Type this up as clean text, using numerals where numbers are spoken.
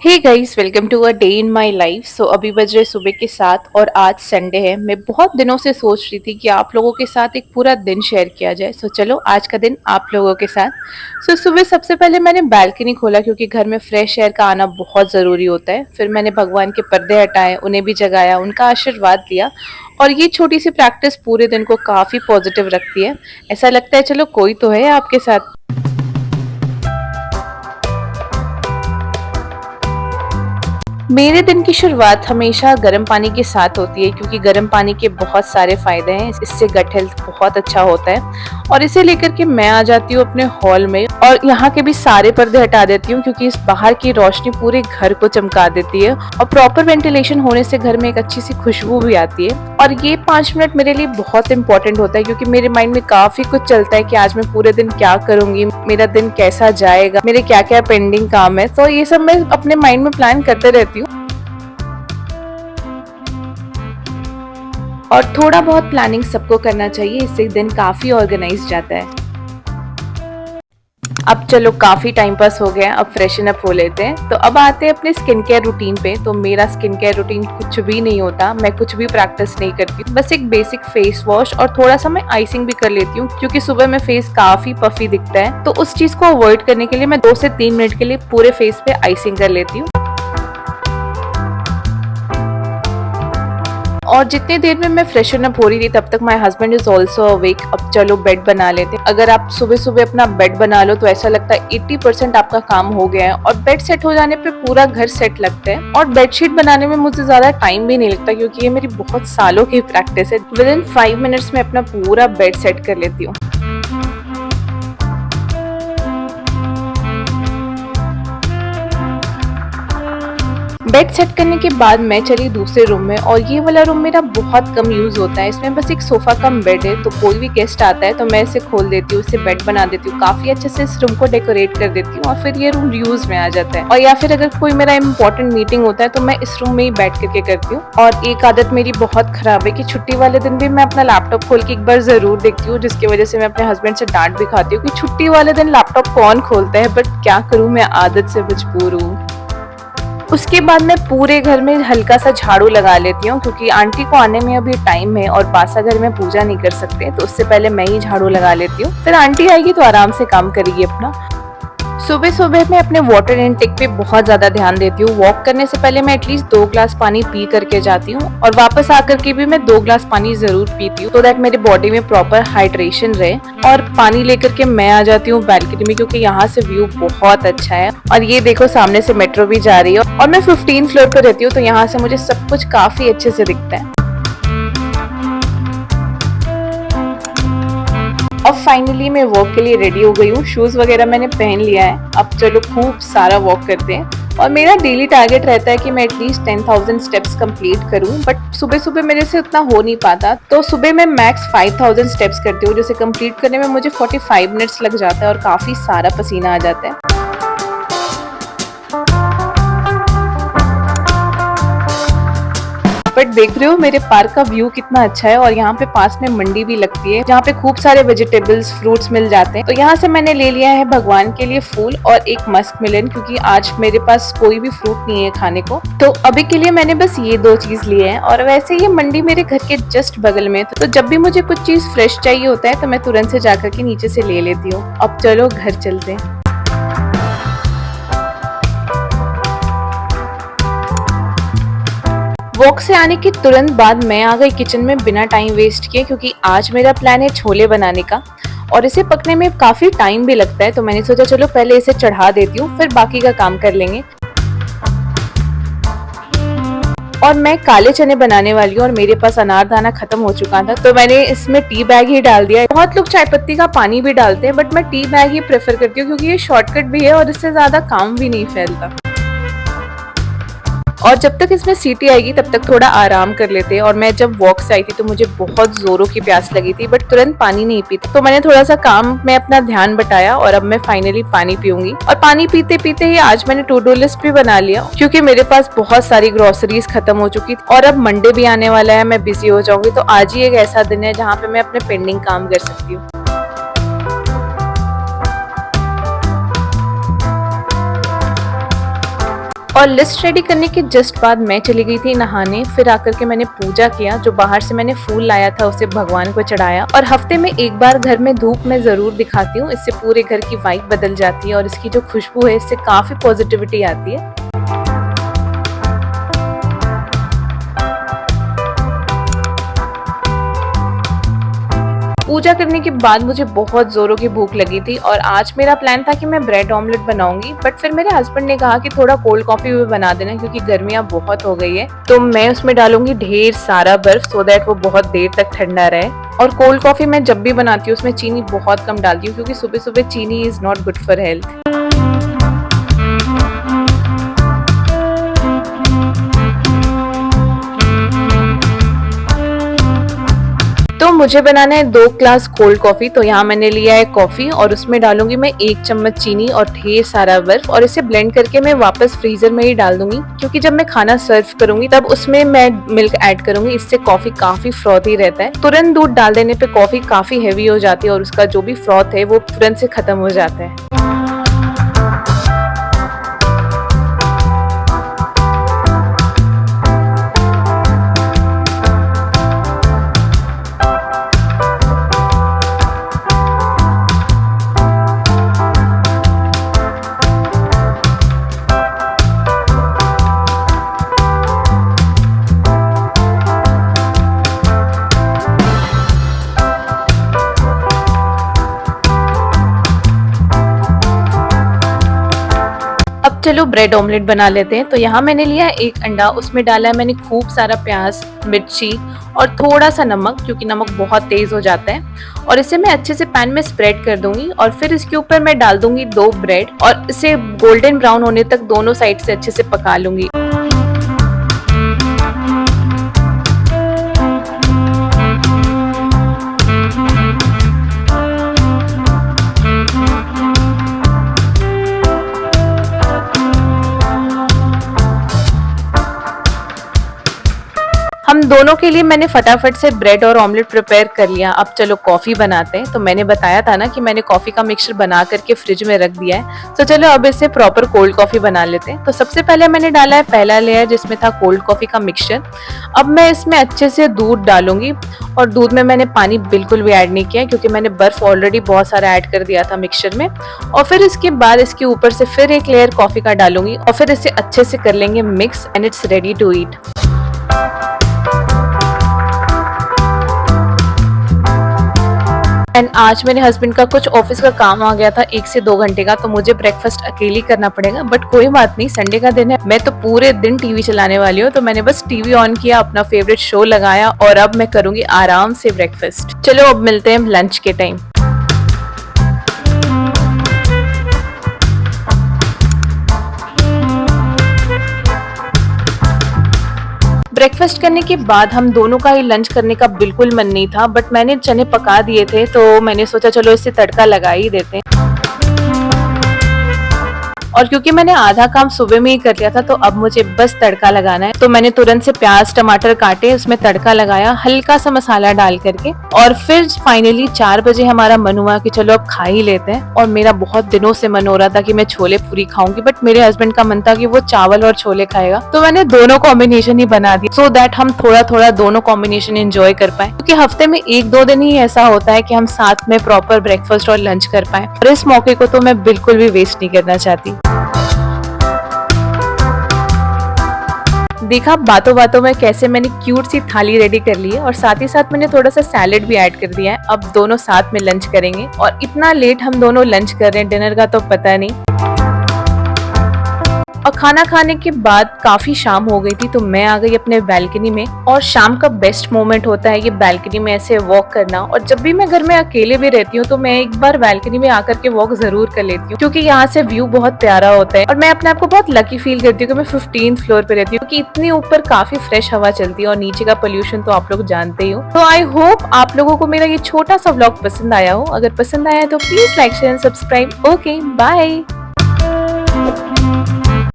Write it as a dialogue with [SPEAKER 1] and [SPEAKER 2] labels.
[SPEAKER 1] Hey guys, welcome to a day in my life. So अभी बज रहे सुबह के 7 और आज संडे है। मैं बहुत दिनों से सोच रही थी कि आप लोगों के साथ एक पूरा दिन शेयर किया जाए। सो चलो आज का दिन आप लोगों के साथ। सुबह सबसे पहले मैंने बालकनी खोला क्योंकि घर में फ्रेश एयर का आना बहुत ज़रूरी होता है। फिर मैंने भगवान के पर्दे हटाए, उन्हें भी जगाया, उनका आशीर्वाद लिया। और ये छोटी सी प्रैक्टिस पूरे दिन को काफ़ी पॉजिटिव रखती है। ऐसा लगता है चलो कोई तो है आपके साथ। मेरे दिन की शुरुआत हमेशा गर्म पानी के साथ होती है क्योंकि गर्म पानी के बहुत सारे फायदे हैं। इससे गट हेल्थ बहुत अच्छा होता है। और इसे लेकर के मैं आ जाती हूँ अपने हॉल में और यहाँ के भी सारे पर्दे हटा देती हूँ क्योंकि इस बाहर की रोशनी पूरे घर को चमका देती है। और प्रॉपर वेंटिलेशन होने से घर में एक अच्छी सी खुशबू भी आती है। और ये 5 मिनट मेरे लिए बहुत इंपॉर्टेंट होता है क्योंकि मेरे माइंड में काफी कुछ चलता है कि आज मैं पूरे दिन क्या करूंगी, मेरा दिन कैसा जाएगा, मेरे क्या क्या पेंडिंग काम है। तो ये सब मैं अपने माइंड में प्लान करते रहती हूँ। और थोड़ा बहुत प्लानिंग सबको करना चाहिए, इससे दिन काफी ऑर्गेनाइज जाता है। अब चलो काफी टाइम पास हो गया, अब फ्रेशन अप हो लेते हैं। तो अब आते हैं अपने स्किन केयर रूटीन पे। तो मेरा स्किन केयर रूटीन कुछ भी नहीं होता, मैं कुछ भी प्रैक्टिस नहीं करती, बस एक बेसिक फेस वॉश और थोड़ा सा मैं आइसिंग भी कर लेती हूँ क्योंकि सुबह में फेस काफी पफी दिखता है। तो उस चीज को अवॉइड करने के लिए मैं 2 से 3 मिनट के लिए पूरे फेस पे आइसिंग कर लेती हूँ। और जितनी देर में मैं फ्रेशन अप हो रही थी तब तक my husband is also awake. अब चलो बेड बना लेते हैं। अगर आप सुबह सुबह अपना बेड बना लो तो ऐसा लगता है 80% आपका काम हो गया है। और बेड सेट हो जाने पे पूरा घर सेट लगता है। और बेडशीट बनाने में मुझे ज्यादा टाइम भी नहीं लगता क्योंकि ये मेरी बहुत सालों की प्रैक्टिस है। विद इन 5 मिनट्स में अपना पूरा बेड सेट कर लेती हूँ। बेड सेट करने के बाद मैं चली दूसरे रूम में। और ये वाला रूम मेरा बहुत कम यूज होता है, इसमें बस एक सोफा कम बेड है। तो कोई भी गेस्ट आता है तो मैं इसे खोल देती हूँ, इसे बेड बना देती हूँ, काफी अच्छे से इस रूम को डेकोरेट कर देती हूँ और फिर ये रूम यूज में आ जाता है। और या फिर अगर कोई मेरा इंपॉर्टेंट मीटिंग होता है तो मैं इस रूम में ही बैठ करके करती हूँ। और एक आदत मेरी बहुत खराब है कि छुट्टी वाले दिन भी मैं अपना लैपटॉप खोल के एक बार जरूर देखती हूँ, जिसकी वजह से मैं अपने हस्बैंड से डांट भी खाती हूँ कि छुट्टी वाले दिन लैपटॉप कौन खोलता है। बट क्या करूँ, मैं आदत से मजबूर हूँ। उसके बाद मैं पूरे घर में हल्का सा झाड़ू लगा लेती हूँ क्योंकि आंटी को आने में अभी टाइम है और बासा घर में पूजा नहीं कर सकते, तो उससे पहले मैं ही झाड़ू लगा लेती हूँ। फिर आंटी आएगी तो आराम से काम करेगी अपना। सुबह सुबह मैं अपने वाटर इनटेक पे बहुत ज्यादा ध्यान देती हूँ। वॉक करने से पहले मैं एटलीस्ट 2 ग्लास पानी पी करके जाती हूँ और वापस आकर के भी मैं 2 ग्लास पानी जरूर पीती हूँ, तो दैट मेरे बॉडी में प्रॉपर हाइड्रेशन रहे। और पानी लेकर के मैं आ जाती हूँ बैल्कनी में क्योंकि यहाँ से व्यू बहुत अच्छा है। और ये देखो सामने से मेट्रो भी जा रही है और मैं 15 फ्लोर पर रहती हूँ, तो यहाँ से मुझे सब कुछ काफी अच्छे से दिखता है। अब फाइनली मैं वॉक के लिए रेडी हो गई हूँ, शूज वगैरह मैंने पहन लिया है। अब चलो खूब सारा वॉक करते हैं। और मेरा डेली टारगेट रहता है कि मैं एटलीस्ट 10,000 स्टेप्स कंप्लीट करूं, बट सुबह सुबह मेरे से उतना हो नहीं पाता। तो सुबह मैं मैक्स 5,000 स्टेप्स करती हूँ, जिसे कंप्लीट करने में मुझे 45 मिनट्स लग जाता है और काफी सारा पसीना आ जाता है। बट देख रहे हो मेरे पार्क का व्यू कितना अच्छा है। और यहाँ पे पास में मंडी भी लगती है जहाँ पे खूब सारे वेजिटेबल्स फ्रूट्स मिल जाते हैं। तो यहाँ से मैंने ले लिया है भगवान के लिए फूल और एक मस्क मिलन क्योंकि आज मेरे पास कोई भी फ्रूट नहीं है खाने को। तो अभी के लिए मैंने बस ये 2 चीज लिए हैं। और वैसे ये मंडी मेरे घर के जस्ट बगल में, तो जब भी मुझे कुछ चीज फ्रेश चाहिए होता है तो मैं तुरंत से जाकर के नीचे से ले लेती हूँ। अब चलो घर चलते हैं। वॉक से आने के तुरंत बाद मैं आ गई किचन में बिना टाइम वेस्ट किए क्योंकि आज मेरा प्लान है छोले बनाने का। और इसे पकने में काफी टाइम भी लगता है, तो मैंने सोचा चलो पहले इसे चढ़ा देती हूँ, फिर बाकी का काम कर लेंगे। और मैं काले चने बनाने वाली हूँ और मेरे पास अनारदाना खत्म हो चुका था, तो मैंने इसमें टी बैग ही डाल दिया है। बहुत लोग चाय पत्ती का पानी भी डालते हैं, बट मैं टी बैग ही प्रेफर करती हूँ क्योंकि ये शॉर्टकट भी है और इससे ज्यादा काम भी नहीं फैलता। और जब तक इसमें सीटी आएगी तब तक थोड़ा आराम कर लेते हैं। और मैं जब वॉक से आई थी तो मुझे बहुत जोरों की प्यास लगी थी, बट तुरंत पानी नहीं पीती, तो मैंने थोड़ा सा काम में अपना ध्यान बटाया और अब मैं फाइनली पानी पीऊंगी। और पानी पीते पीते ही आज मैंने टू डू लिस्ट भी बना लिया क्योंकि मेरे पास बहुत सारी ग्रोसरीज खत्म हो चुकी थी और अब मंडे भी आने वाला है, मैं बिजी हो जाऊंगी। तो आज ही एक ऐसा दिन है जहाँ पे मैं अपने पेंडिंग काम कर सकती हूँ। और लिस्ट रेडी करने के जस्ट बाद मैं चली गई थी नहाने। फिर आकर के मैंने पूजा किया, जो बाहर से मैंने फूल लाया था उसे भगवान को चढ़ाया। और हफ्ते में एक बार घर में धूप मैं जरूर दिखाती हूँ, इससे पूरे घर की वाइब बदल जाती है और इसकी जो खुशबू है इससे काफी पॉजिटिविटी आती है। पूजा करने के बाद मुझे बहुत जोरों की भूख लगी थी और आज मेरा प्लान था कि मैं ब्रेड ऑमलेट बनाऊंगी, बट फिर मेरे हस्बैंड ने कहा कि थोड़ा कोल्ड कॉफी भी बना देना क्योंकि गर्मियां बहुत हो गई है। तो मैं उसमें डालूंगी ढेर सारा बर्फ सो दैट वो बहुत देर तक ठंडा रहे। और कोल्ड कॉफी मैं जब भी बनाती हूँ उसमें चीनी बहुत कम डालती हूँ क्योंकि सुबह सुबह चीनी is not good for health. तो मुझे बनाना है 2 ग्लास कोल्ड कॉफी। तो यहाँ मैंने लिया है कॉफी और उसमें डालूंगी मैं 1 चम्मच चीनी और ढेर सारा बर्फ और इसे ब्लेंड करके मैं वापस फ्रीजर में ही डाल दूंगी क्योंकि जब मैं खाना सर्व करूंगी तब उसमें मैं मिल्क ऐड करूंगी। इससे कॉफी काफी फ्रॉथी रहता है। तुरंत दूध डाल देने पे कॉफी काफी हैवी हो जाती है और उसका जो भी फ्रॉथ है वो तुरंत से खत्म हो जाता है। अब चलो ब्रेड ऑमलेट बना लेते हैं। तो यहाँ मैंने लिया है 1 अंडा, उसमें डाला है मैंने खूब सारा प्याज, मिर्ची और थोड़ा सा नमक क्योंकि नमक बहुत तेज हो जाता है। और इसे मैं अच्छे से पैन में स्प्रेड कर दूंगी और फिर इसके ऊपर मैं डाल दूंगी 2 ब्रेड और इसे गोल्डन ब्राउन होने तक दोनों साइड से अच्छे से पका लूंगी। हम दोनों के लिए मैंने फटाफट से ब्रेड और ऑमलेट प्रिपेयर कर लिया। अब चलो कॉफी बनाते हैं। तो मैंने बताया था ना कि मैंने कॉफी का मिक्सचर बना करके फ्रिज में रख दिया है। तो चलो अब इसे प्रॉपर कोल्ड कॉफी बना लेते हैं। तो सबसे पहले मैंने डाला है पहला लेयर जिसमें था कोल्ड कॉफी का मिक्सचर। अब मैं इसमें अच्छे से दूध डालूंगी और दूध में मैंने पानी बिल्कुल भी ऐड नहीं किया क्योंकि मैंने बर्फ ऑलरेडी बहुत सारा ऐड कर दिया था मिक्सचर में। और फिर इसके बाद इसके ऊपर से फिर एक लेयर कॉफी का डालूंगी और फिर इसे अच्छे से कर लेंगे mix and it's ready to eat. And आज मेरे हस्बैंड का कुछ ऑफिस का काम आ गया था 1 से 2 घंटे का, तो मुझे ब्रेकफास्ट अकेली करना पड़ेगा। बट कोई बात नहीं, संडे का दिन है, मैं तो पूरे दिन टीवी चलाने वाली हूँ। तो मैंने बस टीवी ऑन किया, अपना फेवरेट शो लगाया और अब मैं करूंगी आराम से ब्रेकफास्ट। चलो अब मिलते हैं लंच के टाइम। ब्रेकफास्ट करने के बाद हम दोनों का ही लंच करने का बिल्कुल मन नहीं था, बट मैंने चने पका दिए थे तो मैंने सोचा चलो इससे तड़का लगा ही देते हैं। और क्योंकि मैंने आधा काम सुबह में ही कर लिया था तो अब मुझे बस तड़का लगाना है। तो मैंने तुरंत से प्याज टमाटर काटे, उसमें तड़का लगाया हल्का सा मसाला डाल करके। और फिर फाइनली 4 बजे हमारा मन हुआ कि चलो अब खा ही लेते हैं। और मेरा बहुत दिनों से मन हो रहा था कि मैं छोले पूरी खाऊंगी, बट मेरे हस्बैंड का मन था कि वो चावल और छोले खाएगा। तो मैंने दोनों कॉम्बिनेशन ही बना दी सो दैट हम थोड़ा थोड़ा दोनों कॉम्बिनेशन एंजॉय कर पाए, क्योंकि हफ्ते में 1-2 दिन ही ऐसा होता है कि हम साथ में प्रॉपर ब्रेकफास्ट और लंच कर पाए। और इस मौके को तो मैं बिल्कुल भी वेस्ट नहीं करना चाहती। देखा बातों बातों में कैसे मैंने क्यूट सी थाली रेडी कर ली है और साथ ही साथ मैंने थोड़ा सा सैलेड भी ऐड कर दिया है। अब दोनों साथ में लंच करेंगे और इतना लेट हम दोनों लंच कर रहे हैं, डिनर का तो पता नहीं। और खाना खाने के बाद काफी शाम हो गई थी तो मैं आ गई अपने बैल्कनी में। और शाम का बेस्ट मोमेंट होता है ये बैल्कनी में ऐसे वॉक करना। और जब भी मैं घर में अकेले भी रहती हूँ तो मैं एक बार बैल्कनी में आकर के वॉक जरूर कर लेती हूँ, क्योंकि यहाँ से व्यू बहुत प्यारा होता है। और मैं अपने आप को बहुत लकी फील करती हूँ कि मैं 15th फ्लोर पे रहती हूँ, क्योंकि इतनी ऊपर काफी फ्रेश हवा चलती है और नीचे का पोल्यूशन तो आप लोग जानते ही हो। तो आई होप आप लोगों को मेरा ये छोटा सा व्लॉग पसंद आया हो। अगर पसंद आया तो please like share and subscribe. Okay bye.